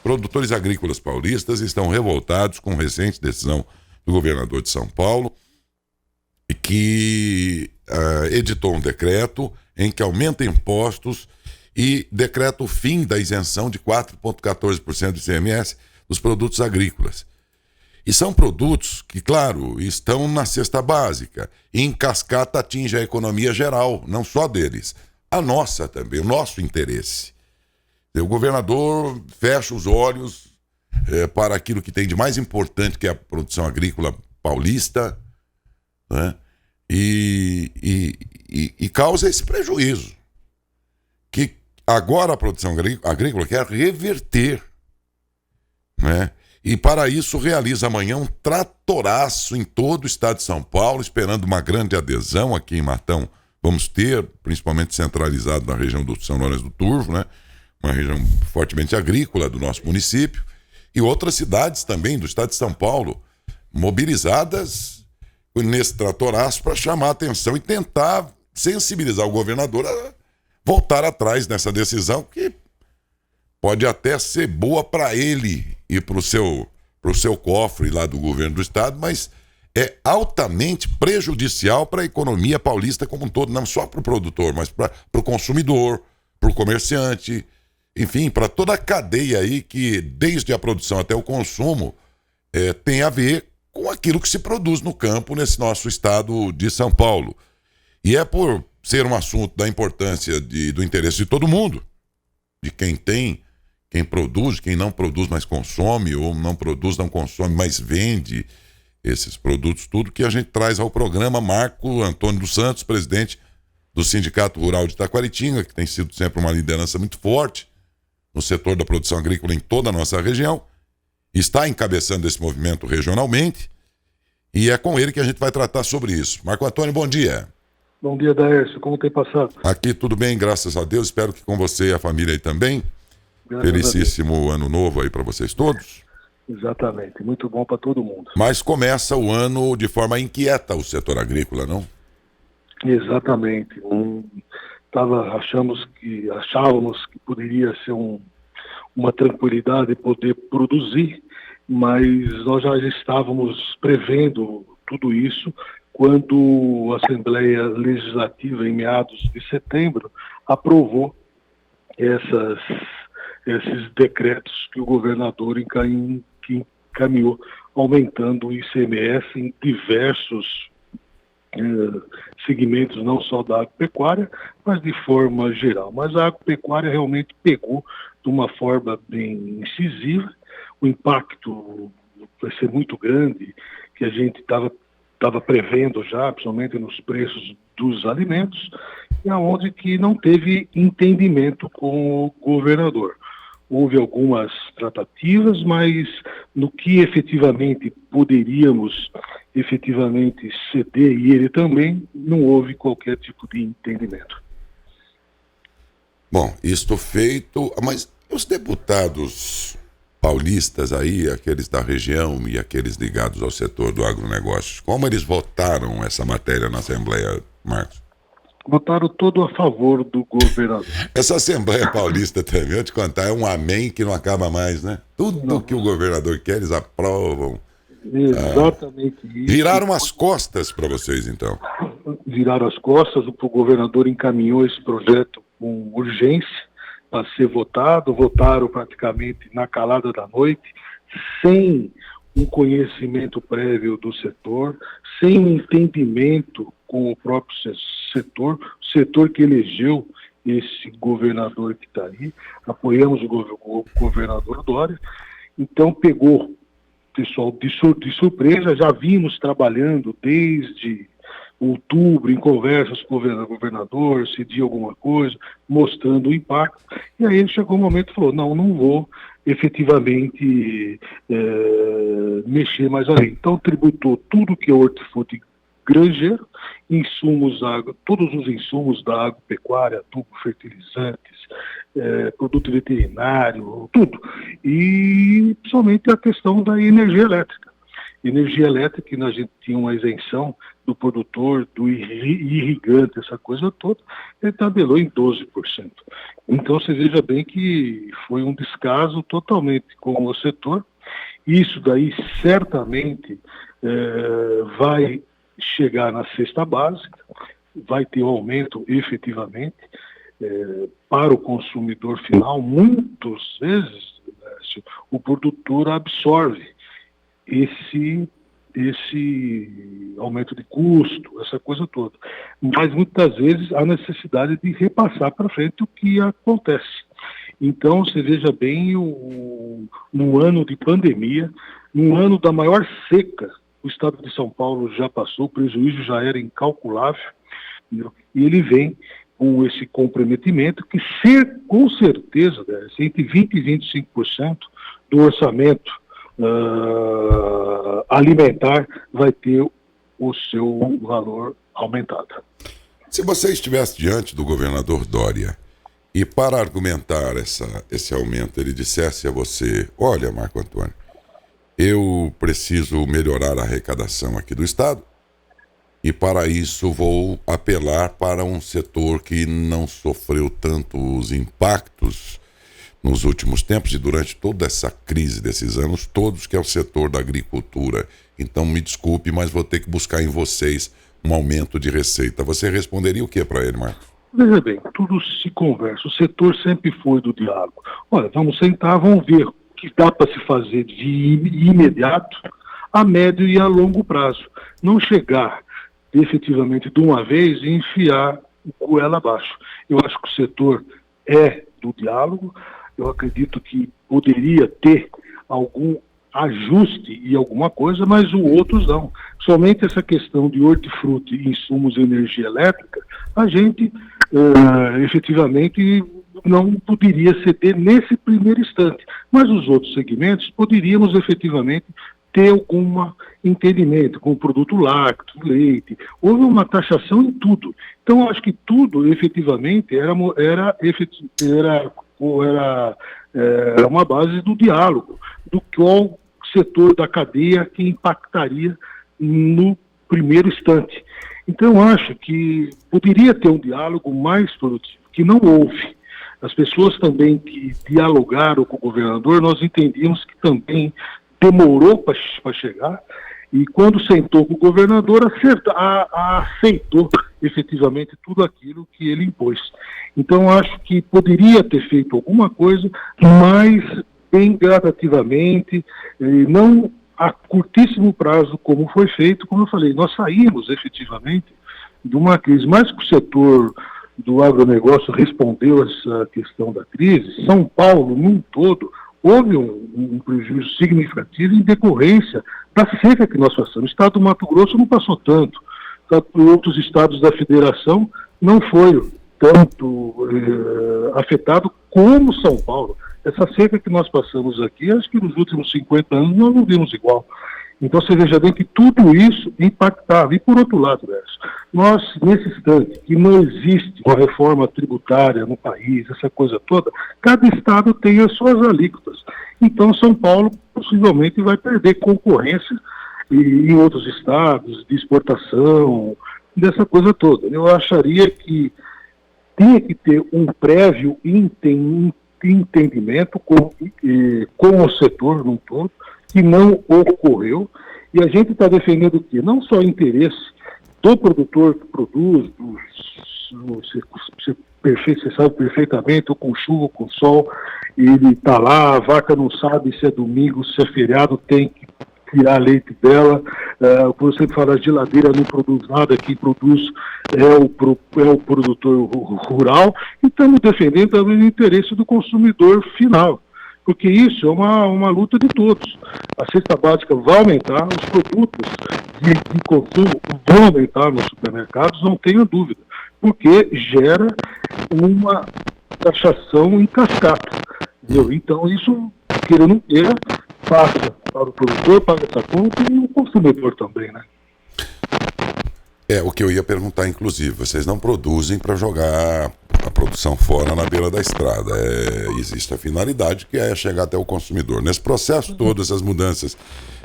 produtores agrícolas paulistas estão revoltados com a recente decisão do governador de São Paulo, que editou um decreto em que aumenta impostos e decreta o fim da isenção de 4,14% do ICMS dos produtos agrícolas. E são produtos que, claro, estão na cesta básica. E em cascata atinge a economia geral, não só deles. A nossa também, o nosso interesse. O governador fecha os olhos para aquilo que tem de mais importante, que é a produção agrícola paulista, né? E causa esse prejuízo. Que agora a produção agrícola quer reverter, né? E para isso realiza amanhã um tratoraço em todo o estado de São Paulo, esperando uma grande adesão. Aqui em Matão vamos ter, principalmente centralizado na região do São Lourenço do Turvo, né? Uma região fortemente agrícola do nosso município, e outras cidades também do estado de São Paulo, mobilizadas nesse tratoraço para chamar a atenção e tentar sensibilizar o governador a voltar atrás nessa decisão, que pode até ser boa para ele e para o seu cofre lá do governo do estado, mas é altamente prejudicial para a economia paulista como um todo, não só para o produtor, mas para o consumidor, para o comerciante, enfim, para toda a cadeia aí que, desde a produção até o consumo, tem a ver com aquilo que se produz no campo nesse nosso estado de São Paulo. E é por ser um assunto da importância do interesse de todo mundo, de quem tem, quem produz, quem não produz, mas consome, ou não produz, não consome, mas vende esses produtos, tudo que a gente traz ao programa. Marco Antônio dos Santos, presidente do Sindicato Rural de Taquaritinga, que tem sido sempre uma liderança muito forte no setor da produção agrícola em toda a nossa região, está encabeçando esse movimento regionalmente, e é com ele que a gente vai tratar sobre isso. Marco Antônio, bom dia. Bom dia, Daércio. Como tem passado? Aqui tudo bem, graças a Deus. Espero que com você e a família aí também. Graças Felicíssimo ano novo aí para vocês todos. Exatamente. Muito bom para todo mundo. Mas começa o ano de forma inquieta o setor agrícola, não? Exatamente. Achávamos que poderia ser uma tranquilidade poder produzir, mas nós já estávamos prevendo tudo isso quando a Assembleia Legislativa, em meados de setembro, aprovou esses decretos que o governador encaminhou, aumentando o ICMS em diversos segmentos, não só da agropecuária, mas de forma geral. Mas a agropecuária realmente pegou de uma forma bem incisiva. O impacto vai ser muito grande, que a gente estava prevendo já, principalmente nos preços dos alimentos, e aonde que não teve entendimento com o governador. Houve algumas tratativas, mas no que efetivamente poderíamos ceder, e ele também, não houve qualquer tipo de entendimento. Bom, isto feito, mas os deputados paulistas aí, aqueles da região e aqueles ligados ao setor do agronegócio, como eles votaram essa matéria na Assembleia, Marcos? Votaram todo a favor do governador. Essa Assembleia Paulista também, eu te contar, é um amém que não acaba mais, né? Tudo que o governador quer, eles aprovam. Exatamente isso. Viraram as costas para vocês, então? Viraram as costas, o governador encaminhou esse projeto com urgência para ser votado, votaram praticamente na calada da noite, sem um conhecimento prévio do setor, sem um entendimento com o próprio setor que elegeu esse governador que está aí. Apoiamos o governador Dória. Então pegou pessoal de surpresa. Já vimos trabalhando desde outubro em conversas com o governador, cedir alguma coisa, mostrando o impacto. E aí ele chegou um momento e falou, não vou efetivamente mexer mais ali. Então tributou tudo que é hortifruti granjeiro, insumos, todos os insumos da agropecuária, adubo, fertilizantes, produto veterinário, tudo. E principalmente a questão da energia elétrica. Energia elétrica, que a gente tinha uma isenção do produtor, do irrigante, essa coisa toda, ele tabelou em 12%. Então você veja bem que foi um descaso totalmente com o setor. Isso daí certamente vai chegar na cesta básica, vai ter um aumento efetivamente para o consumidor final. Muitas vezes o produtor absorve esse aumento de custo, essa coisa toda. Mas muitas vezes há necessidade de repassar para frente o que acontece. Então, você veja bem, no ano de pandemia, no ano da maior seca, o estado de São Paulo já passou, o prejuízo já era incalculável, entendeu? E ele vem com esse comprometimento que, com certeza, entre 20% e 25% do orçamento alimentar vai ter o seu valor aumentado. Se você estivesse diante do governador Dória e, para argumentar esse aumento, ele dissesse a você: olha, Marco Antônio, eu preciso melhorar a arrecadação aqui do Estado e, para isso, vou apelar para um setor que não sofreu tantos impactos nos últimos tempos e durante toda essa crise desses anos todos, que é o setor da agricultura. Então, me desculpe, mas vou ter que buscar em vocês um aumento de receita. Você responderia o que para ele, Marcos? Veja bem, tudo se conversa. O setor sempre foi do diálogo. Olha, vamos sentar, vamos ver o que dá para se fazer de imediato, a médio e a longo prazo. Não chegar efetivamente de uma vez e enfiar o goela abaixo. Eu acho que o setor é do diálogo. Eu acredito que poderia ter algum ajuste e alguma coisa, mas os outros não. Somente essa questão de hortifruti e insumos de energia elétrica, a gente efetivamente não poderia ceder nesse primeiro instante. Mas os outros segmentos poderíamos efetivamente ter algum entendimento com o produto lácteo, leite. Houve uma taxação em tudo. Então, acho que tudo efetivamente era uma base do diálogo, do qual setor da cadeia que impactaria no primeiro instante. Então, acho que poderia ter um diálogo mais produtivo, que não houve. As pessoas também que dialogaram com o governador, nós entendíamos que também demorou para chegar, e quando sentou com o governador, aceitou efetivamente tudo aquilo que ele impôs. Então, acho que poderia ter feito alguma coisa, mas bem gradativamente, não a curtíssimo prazo, como foi feito. Como eu falei, nós saímos efetivamente de uma crise, mais que o setor do agronegócio respondeu a essa questão da crise. São Paulo, num todo, houve um prejuízo significativo em decorrência da seca que nós passamos. O estado do Mato Grosso não passou tanto. Outros estados da federação não foram tanto afetados como São Paulo. Essa seca que nós passamos aqui, acho que nos últimos 50 anos nós não vimos igual. Então você veja bem que tudo isso impactava. E por outro lado, nós, nesse instante, que não existe uma reforma tributária no país, essa coisa toda, cada estado tem as suas alíquotas. Então São Paulo possivelmente vai perder concorrência em outros estados, de exportação, dessa coisa toda. Eu acharia que tinha que ter um prévio entendimento com o setor num todo, que não ocorreu, e a gente está defendendo o quê? Não só o interesse do produtor que produz, você sabe perfeitamente, ou com chuva, ou com sol, ele está lá, a vaca não sabe se é domingo, se é feriado, tem que tirar leite dela. Por você falar, a geladeira não produz nada, quem produz é o produtor rural, e estamos defendendo também o interesse do consumidor final, porque isso é uma luta de todos. A cesta básica vai aumentar, os produtos de consumo vão aumentar nos supermercados, não tenha dúvida, porque gera uma taxação em cascata. Entendeu? Então isso, queira ou não queira, passa para o produtor, paga essa conta, e o consumidor também, né? É o que eu ia perguntar, inclusive. Vocês não produzem para jogar a produção fora na beira da estrada. Existe a finalidade que é chegar até o consumidor. Nesse processo todo, essas mudanças,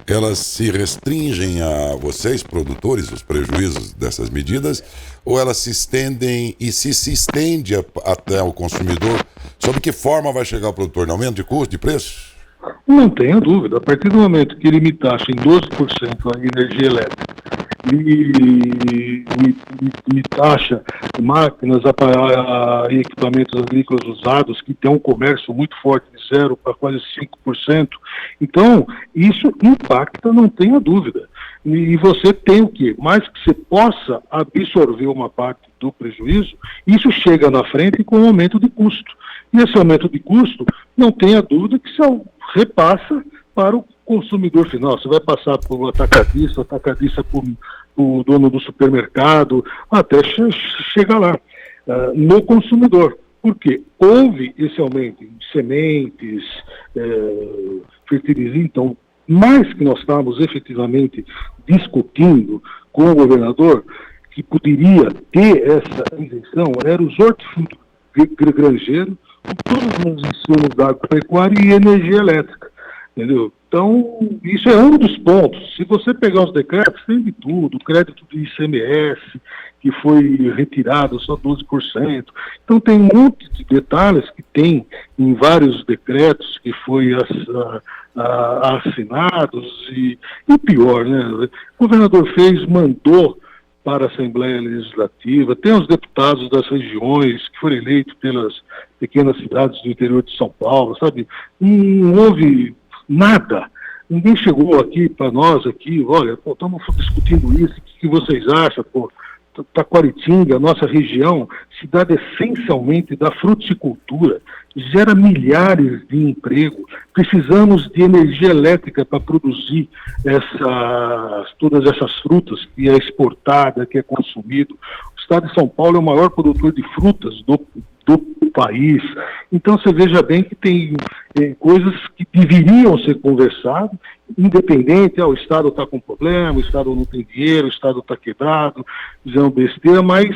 elas se restringem a vocês, produtores, os prejuízos dessas medidas, ou elas se estendem e se estende até o consumidor? Sob que forma vai chegar o produtor? No aumento de custo, de preço? Não tenha dúvida. A partir do momento que ele me taxa em 12% a energia elétrica me taxa máquinas e equipamentos agrícolas usados, que tem um comércio muito forte de 0 para quase 5%. Então, isso impacta, não tenha dúvida. E você tem o quê? Mais que você possa absorver uma parte do prejuízo, isso chega na frente com um aumento de custo. E esse aumento de custo, não tenha dúvida que se repassa para o consumidor final. Você vai passar por atacadista por o dono do supermercado, até chegar lá, no consumidor. Porque houve esse aumento em sementes, fertilizantes. Então, mais que nós estávamos efetivamente discutindo com o governador, que poderia ter essa isenção, era os hortifruti granjeiros, todos os insumos da agropecuária e energia elétrica. Entendeu? Então, isso é um dos pontos. Se você pegar os decretos, tem de tudo. O crédito de ICMS, que foi retirado só 12%. Então, tem um monte de detalhes que tem em vários decretos que foi assinados. E pior, né? O governador mandou para a Assembleia Legislativa, tem os deputados das regiões que foram eleitos pelas pequenas cidades do interior de São Paulo, sabe? Não houve nada. Ninguém chegou aqui para nós aqui, olha, estamos discutindo isso, o que vocês acham? Taquaritinga, nossa região, cidade essencialmente da fruticultura, gera milhares de empregos. Precisamos de energia elétrica para produzir todas essas frutas que é exportada, que é consumido. O estado de São Paulo é o maior produtor de frutas do país. Então você veja bem que tem coisas que deveriam ser conversadas, independente, o Estado está com problema, o Estado não tem dinheiro, o Estado está quebrado, dizendo besteira, mas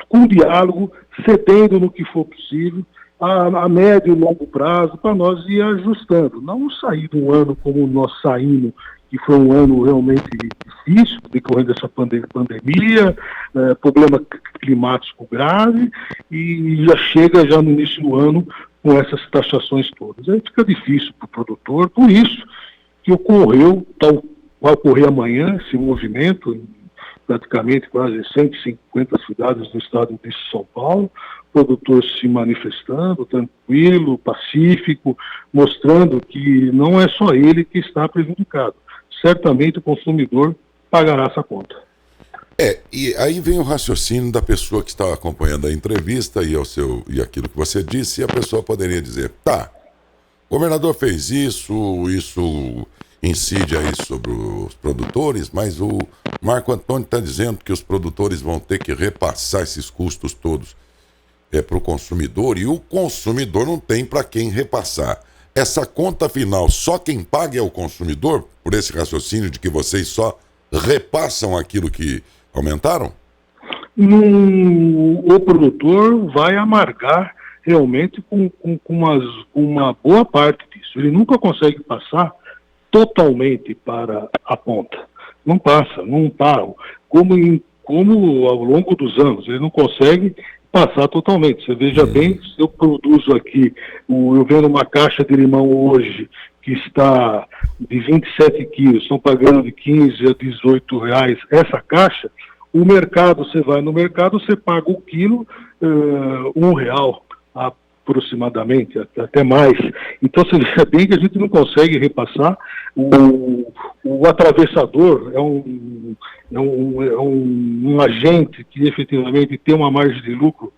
com diálogo, cedendo no que for possível, a médio e longo prazo, para nós ir ajustando. Não sair de um ano como nós saímos, que foi um ano realmente difícil, decorrendo dessa pandemia, problema climático grave, e já chega no início do ano com essas taxações todas. Aí fica difícil para o produtor, por isso que vai ocorrer amanhã esse movimento, em praticamente quase 150 cidades do estado de São Paulo, produtor se manifestando, tranquilo, pacífico, mostrando que não é só ele que está prejudicado. Certamente o consumidor pagará essa conta. E aí vem o raciocínio da pessoa que está acompanhando a entrevista e aquilo que você disse, e a pessoa poderia dizer, o governador fez isso incide aí sobre os produtores, mas o Marco Antônio está dizendo que os produtores vão ter que repassar esses custos todos para o consumidor, e o consumidor não tem para quem repassar. Essa conta final, só quem paga é o consumidor, por esse raciocínio de que vocês só repassam aquilo que aumentaram? O produtor vai amargar realmente com uma boa parte disso. Ele nunca consegue passar totalmente para a ponta. Não passa, não para. Como ao longo dos anos, ele não consegue passar totalmente. Você veja bem, se eu produzo aqui, eu vendo uma caixa de limão hoje, que está de 27 quilos, estão pagando de 15 a 18 reais essa caixa, o mercado, você vai no mercado, você paga o quilo R$1 aproximadamente, até mais. Então você vê bem que a gente não consegue repassar. O atravessador é um agente que efetivamente tem uma margem de lucro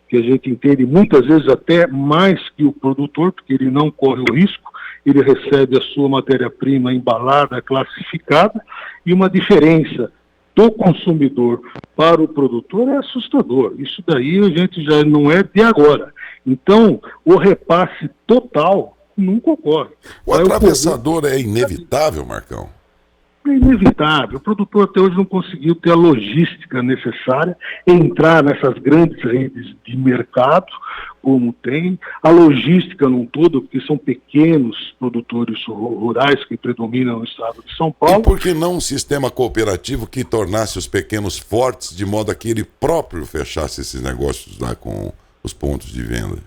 que a gente entende muitas vezes até mais que o produtor, porque ele não corre o risco, ele recebe a sua matéria-prima embalada, classificada, e uma diferença do consumidor para o produtor é assustador. Isso daí a gente já não é de agora. Então, o repasse total nunca ocorre. O atravessador é inevitável, Marcão? É inevitável. O produtor até hoje não conseguiu ter a logística necessária, entrar nessas grandes redes de mercado, como tem, a logística num todo, porque são pequenos produtores rurais que predominam no estado de São E Paulo. por que não um sistema cooperativo que tornasse os pequenos fortes, de modo a que ele próprio fechasse esses negócios lá com os pontos de venda?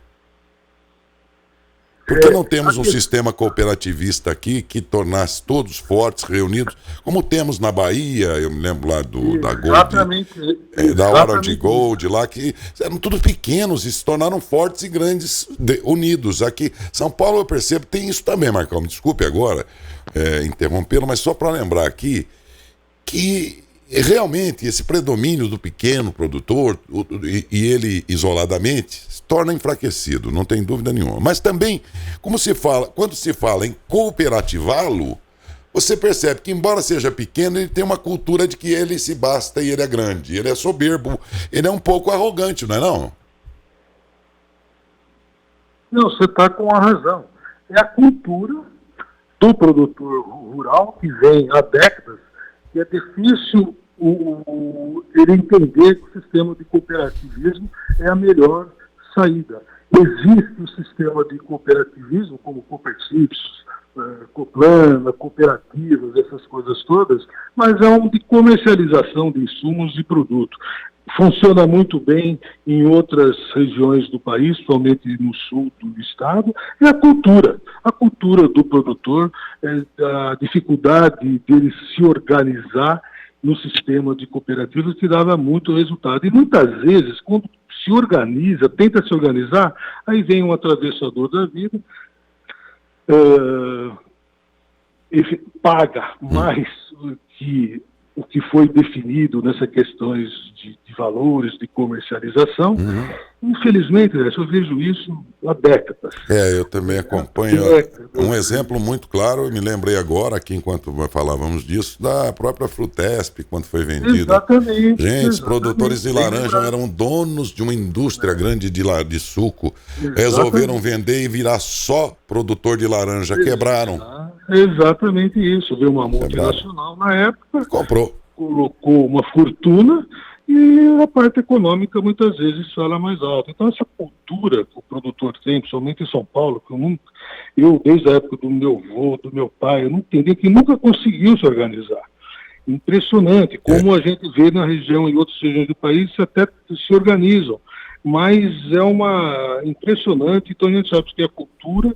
Por que não temos um sistema cooperativista aqui que tornasse todos fortes, reunidos, como temos na Bahia, eu me lembro lá da Gold, da Orange Gold, lá, que eram todos pequenos e se tornaram fortes e grandes, unidos. Aqui, São Paulo, eu percebo, tem isso também, Marcão, me desculpe agora interrompê-lo, mas só para lembrar aqui que realmente esse predomínio do pequeno produtor e ele isoladamente se torna enfraquecido, não tem dúvida nenhuma. Mas também, quando se fala em cooperativá-lo, você percebe que, embora seja pequeno, ele tem uma cultura de que ele se basta e ele é grande, ele é soberbo, ele é um pouco arrogante, não é não? Não, você está com a razão. É a cultura do produtor rural que vem há décadas, que é difícil ele entender que o sistema de cooperativismo é a melhor saída. Existe o sistema de cooperativismo, como Copercípios, Coplana, cooperativas, essas coisas todas, mas é um de comercialização de insumos e produtos. Funciona muito bem em outras regiões do país, principalmente no sul do estado, é a cultura do produtor, a dificuldade dele se organizar no sistema de cooperativas que dava muito resultado. E muitas vezes, quando se organiza, tenta se organizar, aí vem um atravessador da vida, paga mais que o que foi definido nessas questões de valores, de comercialização. Infelizmente, eu vejo isso há décadas. Eu também acompanho. Um exemplo muito claro, eu me lembrei agora, aqui enquanto falávamos disso, da própria Frutesp, quando foi vendida. Exatamente. Gente, os produtores de laranja eram donos de uma indústria grande de suco. Resolveram vender e virar só produtor de laranja. Quebraram. Exatamente isso. Veio uma multinacional na época. Comprou. Colocou uma fortuna e a parte econômica muitas vezes fala mais alto. Então essa cultura que o produtor tem, principalmente em São Paulo, que eu desde a época do meu avô, do meu pai, eu não entendi que nunca conseguiu se organizar. Impressionante, como a gente vê na região e outras regiões do país até se organizam. Mas é impressionante, então a gente sabe que a cultura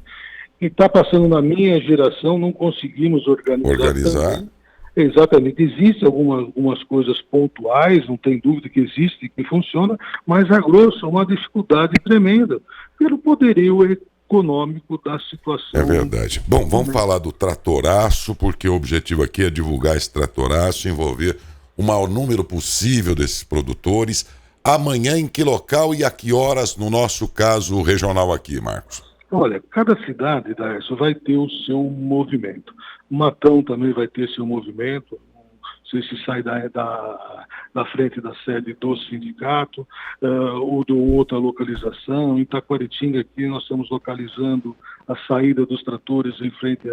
que está passando na minha geração, não conseguimos organizar. Também. Exatamente, existem algumas coisas pontuais, não tem dúvida que existe, que funciona, mas a grosso é uma dificuldade tremenda pelo poderio econômico da situação. É verdade. Bom, vamos falar do tratoraço, porque o objetivo aqui é divulgar esse tratoraço, envolver o maior número possível desses produtores. Amanhã em que local e a que horas, no nosso caso regional aqui, Marcos? Olha, cada cidade, Daércio, vai ter o seu movimento. Matão também vai ter seu movimento, não sei se sai da frente da sede do sindicato, ou de outra localização. Em Taquaritinga aqui nós estamos localizando a saída dos tratores em frente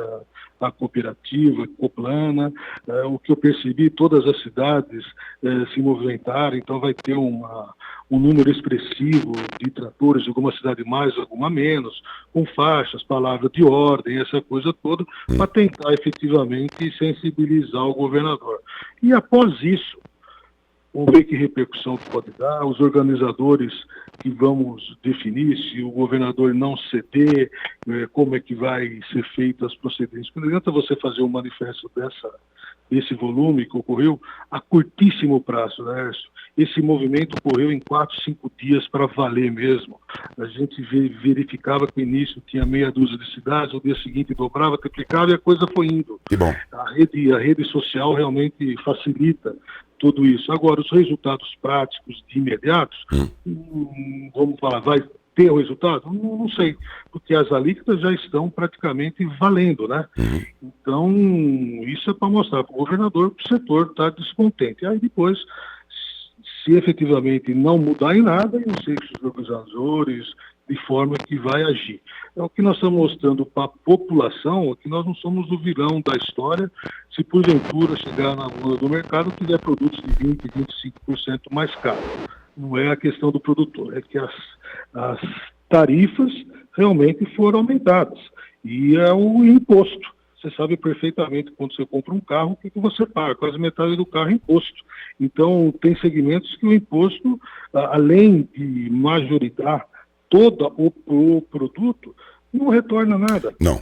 à cooperativa, Coplana. O que eu percebi, todas as cidades se movimentaram, então vai ter um número expressivo de tratores, alguma cidade mais, alguma menos, com faixas, palavras de ordem, essa coisa toda, para tentar efetivamente sensibilizar o governador. E após isso, vamos ver que repercussão pode dar, os organizadores que vamos definir, se o governador não ceder, como é que vai ser feito as procedências. Não adianta você fazer um manifesto desse volume que ocorreu a curtíssimo prazo, né, Ércio? Esse movimento ocorreu em 4, 5 dias para valer mesmo. A gente verificava que no início tinha meia dúzia de cidades, no dia seguinte dobrava, triplicava e a coisa foi indo. Que bom. A rede social realmente facilita tudo isso. Agora, os resultados práticos de imediatos, vamos falar, vai ter o resultado? Não sei, porque as alíquotas já estão praticamente valendo, né? Então, isso é para mostrar para o governador que o setor está descontente. Aí depois, se efetivamente não mudar em nada, eu sei que os organizadores de forma que vai agir. É o que nós estamos mostrando para a população, é que nós não somos o vilão da história se porventura chegar na bunda do mercado e tiver produtos de 20%, 25% mais caros. Não é a questão do produtor, é que as tarifas realmente foram aumentadas. E é o imposto. Você sabe perfeitamente quando você compra um carro, o que você paga? Quase metade do carro é imposto. Então, tem segmentos que o imposto, além de majoritar todo o produto, não retorna nada. Não.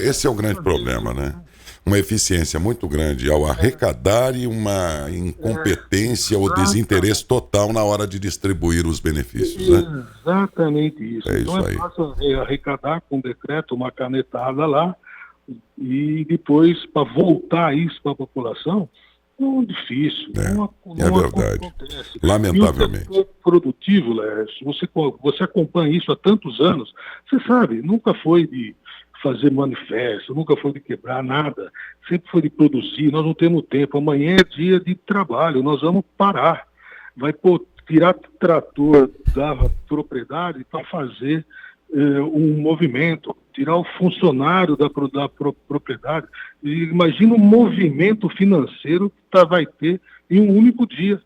Esse é o grande problema, né? Uma eficiência muito grande ao arrecadar e uma incompetência ou desinteresse total na hora de distribuir os benefícios, né? Exatamente isso. É então isso aí. É fácil arrecadar com decreto, uma canetada lá, e depois, para voltar isso para a população, é difícil. Não é verdade. Acontece. Lamentavelmente. E o produtivo, Laércio, você acompanha isso há tantos anos, você sabe, nunca foi de fazer manifesto, nunca foi de quebrar nada, sempre foi de produzir. Nós não temos tempo, amanhã é dia de trabalho, nós vamos parar. Vai tirar trator da propriedade para fazer um movimento, tirar o funcionário da propriedade. E imagina o movimento financeiro que vai ter em um único dia,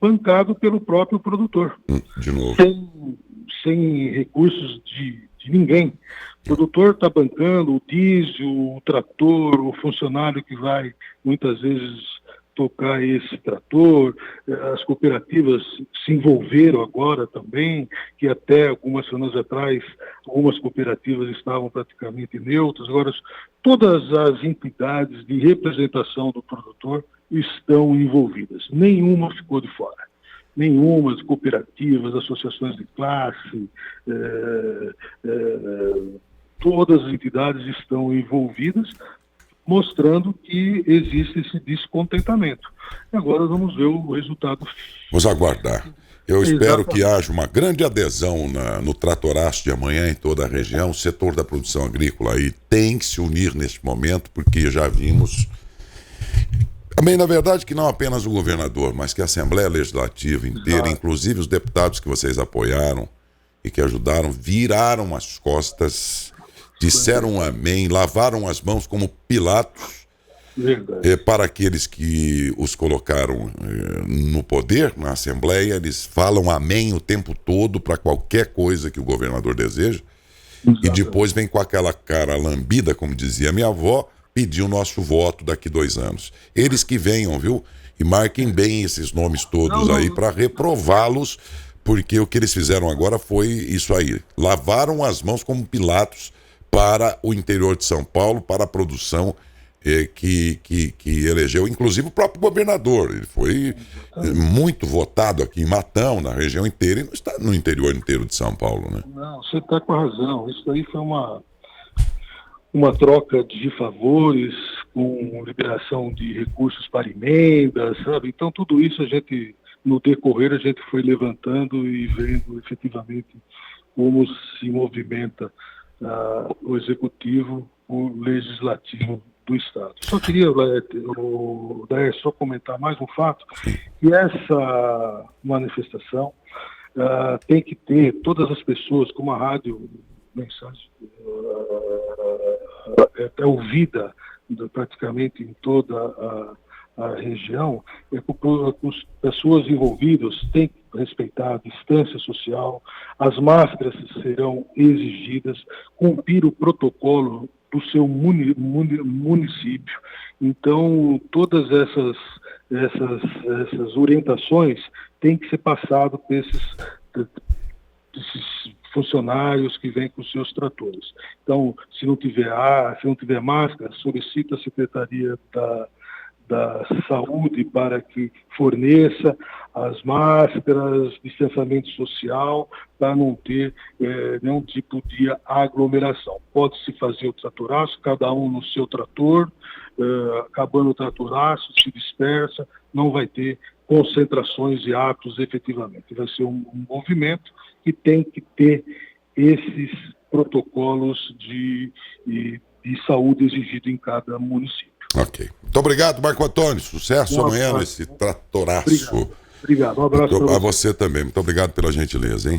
bancado pelo próprio produtor. De novo. Sem recursos de ninguém. O produtor está bancando o diesel, o trator, o funcionário que vai muitas vezes tocar esse trator. As cooperativas se envolveram agora também, que até algumas semanas atrás algumas cooperativas estavam praticamente neutras. Agora todas as entidades de representação do produtor estão envolvidas. Nenhuma ficou de fora. Nenhuma, as cooperativas, associações de classe, todas as entidades estão envolvidas, mostrando que existe esse descontentamento. E agora vamos ver o resultado. Vamos aguardar. Eu espero que haja uma grande adesão no Tratoraço de amanhã em toda a região. O setor da produção agrícola aí tem que se unir neste momento, porque já vimos... Também, na verdade, que não apenas o governador, mas que a Assembleia Legislativa inteira, inclusive os deputados que vocês apoiaram e que ajudaram, viraram as costas, disseram amém, lavaram as mãos como Pilatos para aqueles que os colocaram no poder, na Assembleia. Eles falam amém o tempo todo para qualquer coisa que o governador deseja. E depois vem com aquela cara lambida, como dizia minha avó, pedir o nosso voto daqui 2 anos. Eles que venham, viu? E marquem bem esses nomes todos aí para reprová-los, porque o que eles fizeram agora foi isso aí. Lavaram as mãos como Pilatos para o interior de São Paulo, para a produção que elegeu, inclusive o próprio governador. Ele foi muito votado aqui em Matão, na região inteira, e não está no interior inteiro de São Paulo, né? Não, você está com razão. Isso aí foi uma troca de favores, com liberação de recursos para emendas, sabe? Então, tudo isso no decorrer, a gente foi levantando e vendo efetivamente como se movimenta o Executivo, o Legislativo do Estado. Só queria, só comentar mais um fato, que essa manifestação tem que ter todas as pessoas, como a rádio mensagem é ouvida praticamente em toda a região, as pessoas envolvidas têm que respeitar a distância social, as máscaras serão exigidas, cumprir o protocolo do seu município. Então, todas essas orientações têm que ser passadas por esses funcionários que vêm com seus tratores. Então, se não tiver máscara, solicita a Secretaria da Saúde para que forneça as máscaras, distanciamento social, para não ter nenhum tipo de aglomeração. Pode-se fazer o tratoraço, cada um no seu trator, acabando o tratoraço, se dispersa, não vai ter concentrações de atos efetivamente. Vai ser um movimento que tem que ter esses protocolos de saúde exigidos em cada município. Ok. Muito obrigado, Marco Antônio. Sucesso amanhã nesse tratoraço. Obrigado. Um abraço a você também. Muito obrigado pela gentileza, hein?